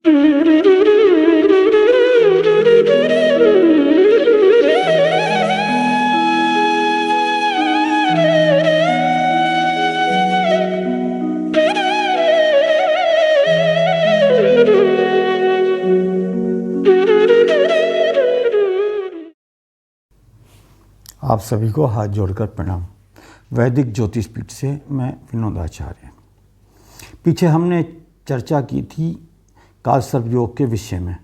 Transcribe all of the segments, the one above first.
आप सभी को हाथ जोड़कर प्रणाम। वैदिक ज्योतिष पीठ से मैं विनोद आचार्य। पीछे हमने चर्चा की थी कालसर्प योग के विषय में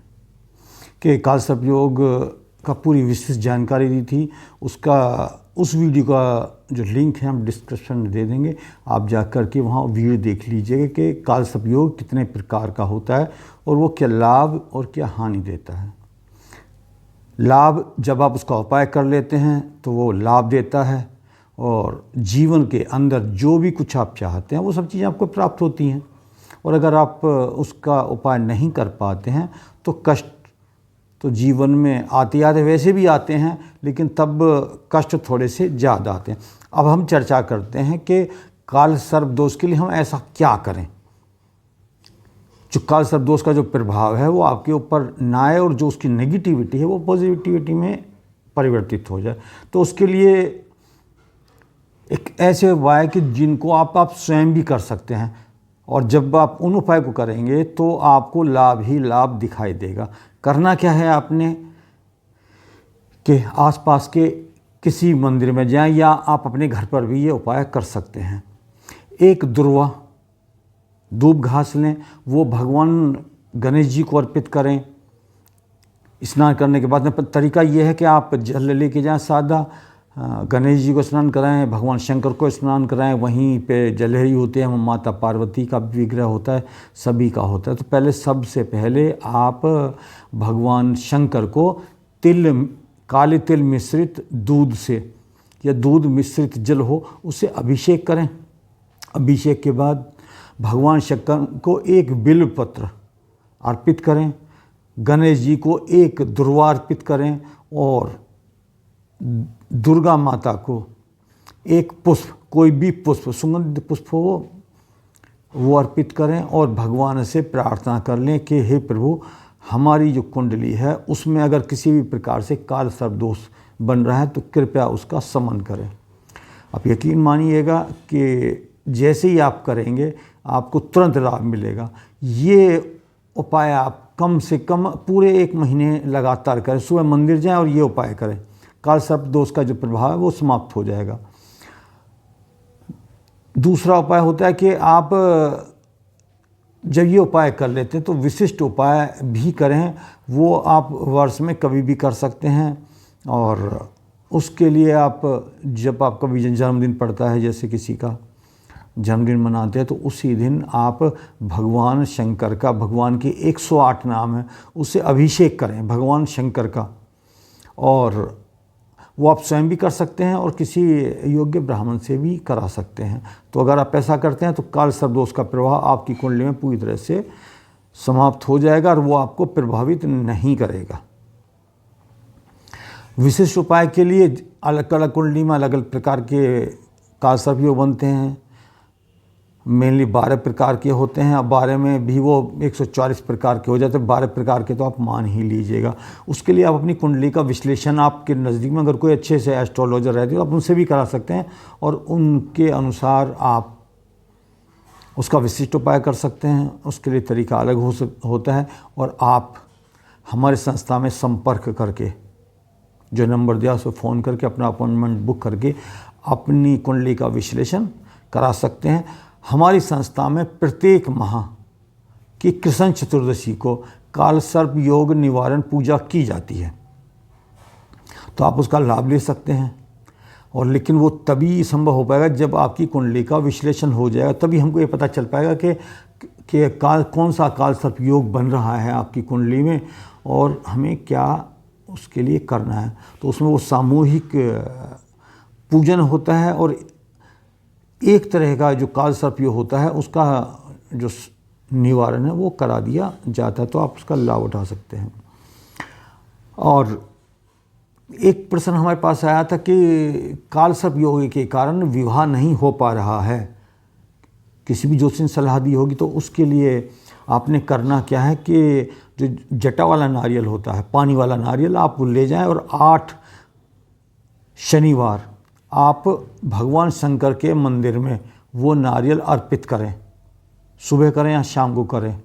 कि कालसर्प योग का पूरी विस्तृत जानकारी दी थी। उस वीडियो का जो लिंक है हम डिस्क्रिप्शन में दे देंगे, आप जाकर के वहाँ वीडियो देख लीजिएगा कि कालसर्प योग कितने प्रकार का होता है और वो क्या लाभ और क्या हानि देता है। लाभ, जब आप उसका उपाय कर लेते हैं तो वो लाभ देता है और जीवन के अंदर जो भी कुछ आप चाहते हैं वो सब चीज़ें आपको प्राप्त होती हैं। और अगर आप उसका उपाय नहीं कर पाते हैं तो कष्ट तो जीवन में आते आते वैसे भी आते हैं, लेकिन तब कष्ट थोड़े से ज़्यादा आते हैं। अब हम चर्चा करते हैं कि कालसर्प दोष के लिए हम ऐसा क्या करें जो कालसर्प दोष का जो प्रभाव है वो आपके ऊपर ना आए और जो उसकी नेगेटिविटी है वो पॉजिटिविटी में परिवर्तित हो जाए। तो उसके लिए एक ऐसे उपाय कि जिनको आप स्वयं भी कर सकते हैं, और जब आप उन उपाय को करेंगे तो आपको लाभ ही लाभ दिखाई देगा। करना क्या है, आपने कि आसपास के किसी मंदिर में जाएं या आप अपने घर पर भी ये उपाय कर सकते हैं। एक दुर्वा धूप घास लें, वो भगवान गणेश जी को अर्पित करें। स्नान करने के बाद में तरीका ये है कि आप जल लेके जाएं सादा, गणेश जी को स्नान कराएं, भगवान शंकर को स्नान कराएं, वहीं पे जलहरी होते हैं, माता पार्वती का विग्रह होता है, सभी का होता है। तो पहले सबसे पहले आप भगवान शंकर को काले तिल मिश्रित दूध से या दूध मिश्रित जल हो उससे अभिषेक करें। अभिषेक के बाद भगवान शंकर को एक बिल्व पत्र अर्पित करें, गणेश जी को एक दुर्वा अर्पित करें और दुर्गा माता को एक पुष्प, कोई भी पुष्प, सुगंधित पुष्प हो वो अर्पित करें और भगवान से प्रार्थना कर लें कि हे प्रभु, हमारी जो कुंडली है उसमें अगर किसी भी प्रकार से कालसर्प दोष बन रहा है तो कृपया उसका शमन करें। आप यकीन मानिएगा कि जैसे ही आप करेंगे आपको तुरंत लाभ मिलेगा। ये उपाय आप कम से कम पूरे 1 महीने लगातार करें। सुबह मंदिर जाएं और ये उपाय करें, कालसर्प दोष का जो प्रभाव है वो समाप्त हो जाएगा। दूसरा उपाय होता है कि आप जब ये उपाय कर लेते हैं तो विशिष्ट उपाय भी करें। वो आप वर्ष में कभी भी कर सकते हैं और उसके लिए आप जब आपका भी जन्मदिन पड़ता है, जैसे किसी का जन्मदिन मनाते हैं, तो उसी दिन आप भगवान शंकर का, भगवान के 108 नाम है, उससे अभिषेक करें भगवान शंकर का। और वो आप स्वयं भी कर सकते हैं और किसी योग्य ब्राह्मण से भी करा सकते हैं। तो अगर आप ऐसा करते हैं तो कालसर्प दोष का प्रभाव आपकी कुंडली में पूरी तरह से समाप्त हो जाएगा और वो आपको प्रभावित नहीं करेगा। विशिष्ट उपाय के लिए अलग अलग कुंडली में अलग अलग प्रकार के कालसर्प योग बनते हैं। मेनली 12 प्रकार के होते हैं। अब 12 में भी वो 140 प्रकार के हो जाते हैं, 12 प्रकार के तो आप मान ही लीजिएगा। उसके लिए आप अपनी कुंडली का विश्लेषण, आपके नज़दीक में अगर कोई अच्छे से एस्ट्रोलॉजर रहते हो आप उनसे भी करा सकते हैं और उनके अनुसार आप उसका विशिष्ट उपाय कर सकते हैं। उसके लिए तरीका अलग होता है। और आप हमारे संस्था में संपर्क करके, जो नंबर दिया उस पर फ़ोन करके अपना अपॉइंटमेंट बुक करके अपनी कुंडली का विश्लेषण करा सकते हैं। हमारी संस्था में प्रत्येक माह की कृष्ण चतुर्दशी को कालसर्प योग निवारण पूजा की जाती है, तो आप उसका लाभ ले सकते हैं। और लेकिन वो तभी संभव हो पाएगा जब आपकी कुंडली का विश्लेषण हो जाएगा, तभी हमको ये पता चल पाएगा कि कौन सा कालसर्प योग बन रहा है आपकी कुंडली में और हमें क्या उसके लिए करना है। तो उसमें वो सामूहिक पूजन होता है और एक तरह का जो कालसर्प योग होता है उसका जो निवारण है वो करा दिया जाता है, तो आप उसका लाभ उठा सकते हैं। और एक प्रश्न हमारे पास आया था कि कालसर्प योग के कारण विवाह नहीं हो पा रहा है, किसी भी ज्योतिष ने सलाह दी होगी, तो उसके लिए आपने करना क्या है कि जो जटा वाला नारियल होता है, पानी वाला नारियल, आप वो ले जाएं और 8 शनिवार आप भगवान शंकर के मंदिर में वो नारियल अर्पित करें। सुबह करें या शाम को करें,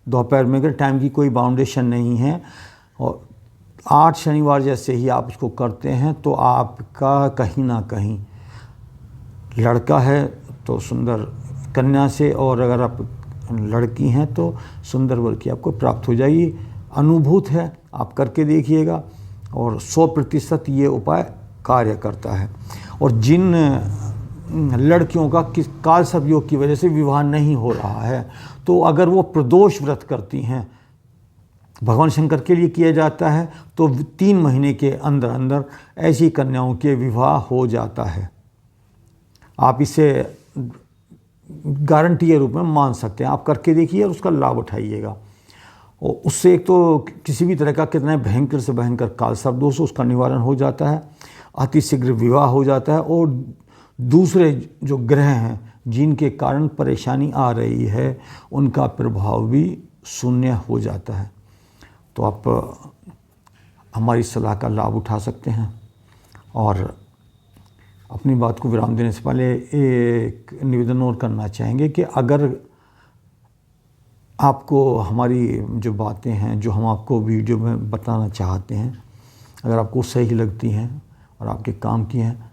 दोपहर में करें, टाइम की कोई बाउंडेशन नहीं है। और 8 शनिवार जैसे ही आप उसको करते हैं तो आपका कहीं ना कहीं, लड़का है तो सुंदर कन्या से, और अगर आप लड़की हैं तो सुंदर वर की आपको प्राप्त हो जाएगी। अनुभूत है, आप करके देखिएगा और 100% ये उपाय कार्य करता है। और जिन लड़कियों का किस काल सर्प योग की वजह से विवाह नहीं हो रहा है, तो अगर वो प्रदोष व्रत करती हैं, भगवान शंकर के लिए किया जाता है, तो 3 महीने के अंदर अंदर ऐसी कन्याओं के विवाह हो जाता है। आप इसे गारंटी के रूप में मान सकते हैं। आप करके देखिए और उसका लाभ उठाइएगा। और उससे एक तो किसी भी तरह का कितना भयंकर से भयंकर काल सर्प दोष उसका निवारण हो जाता है, अतिशीघ्र विवाह हो जाता है, और दूसरे जो ग्रह हैं जिनके कारण परेशानी आ रही है उनका प्रभाव भी शून्य हो जाता है। तो आप हमारी सलाह का लाभ उठा सकते हैं। और अपनी बात को विराम देने से पहले एक निवेदन और करना चाहेंगे कि अगर आपको हमारी जो बातें हैं, जो हम आपको वीडियो में बताना चाहते हैं, अगर आपको सही लगती हैं और आपके काम की हैं,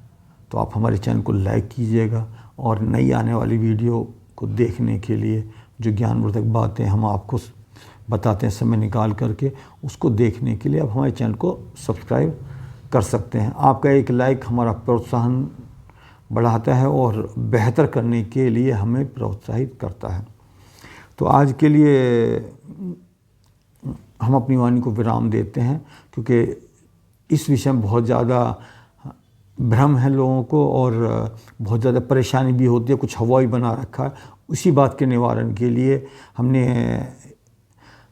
तो आप हमारे चैनल को लाइक कीजिएगा। और नई आने वाली वीडियो को देखने के लिए जो ज्ञानवर्धक बातें हम आपको बताते हैं समय निकाल करके, उसको देखने के लिए आप हमारे चैनल को सब्सक्राइब कर सकते हैं। आपका एक लाइक हमारा प्रोत्साहन बढ़ाता है और बेहतर करने के लिए हमें प्रोत्साहित करता है। तो आज के लिए हम अपनी वाणी को विराम देते हैं, क्योंकि इस विषय में बहुत ज़्यादा भ्रम है लोगों को और बहुत ज़्यादा परेशानी भी होती है, कुछ हवाई बना रखा है। उसी बात के निवारण के लिए हमने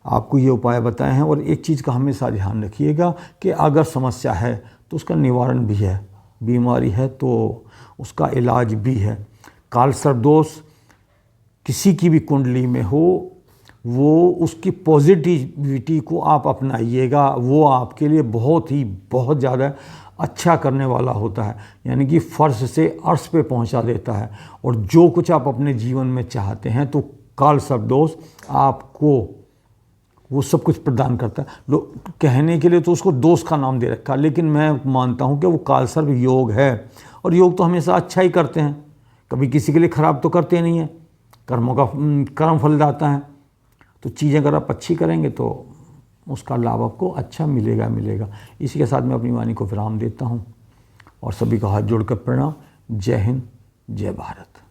आपको ये उपाय बताए हैं। और एक चीज़ का हमेशा ध्यान रखिएगा कि अगर समस्या है तो उसका निवारण भी है, बीमारी है तो उसका इलाज भी है। काल सर्प दोष किसी की भी कुंडली में हो, वो उसकी पॉजिटिविटी को आप अपनाइएगा, वो आपके लिए बहुत ज़्यादा अच्छा करने वाला होता है। यानी कि फर्श से अर्श पे पहुंचा देता है। और जो कुछ आप अपने जीवन में चाहते हैं तो काल सर्प दोष आपको वो सब कुछ प्रदान करता है। लोग कहने के लिए तो उसको दोष का नाम दे रखा है, लेकिन मैं मानता हूं कि वो काल सर्प योग है। और योग तो हमेशा अच्छा ही करते हैं, कभी किसी के लिए ख़राब तो करते नहीं हैं। कर्मों का कर्म फल आता है। तो चीज़ें अगर आप अच्छी करेंगे तो उसका लाभ आपको अच्छा मिलेगा। इसी के साथ मैं अपनी वाणी को विराम देता हूँ और सभी का हाथ जोड़कर प्रणाम। जय हिंद, जय भारत।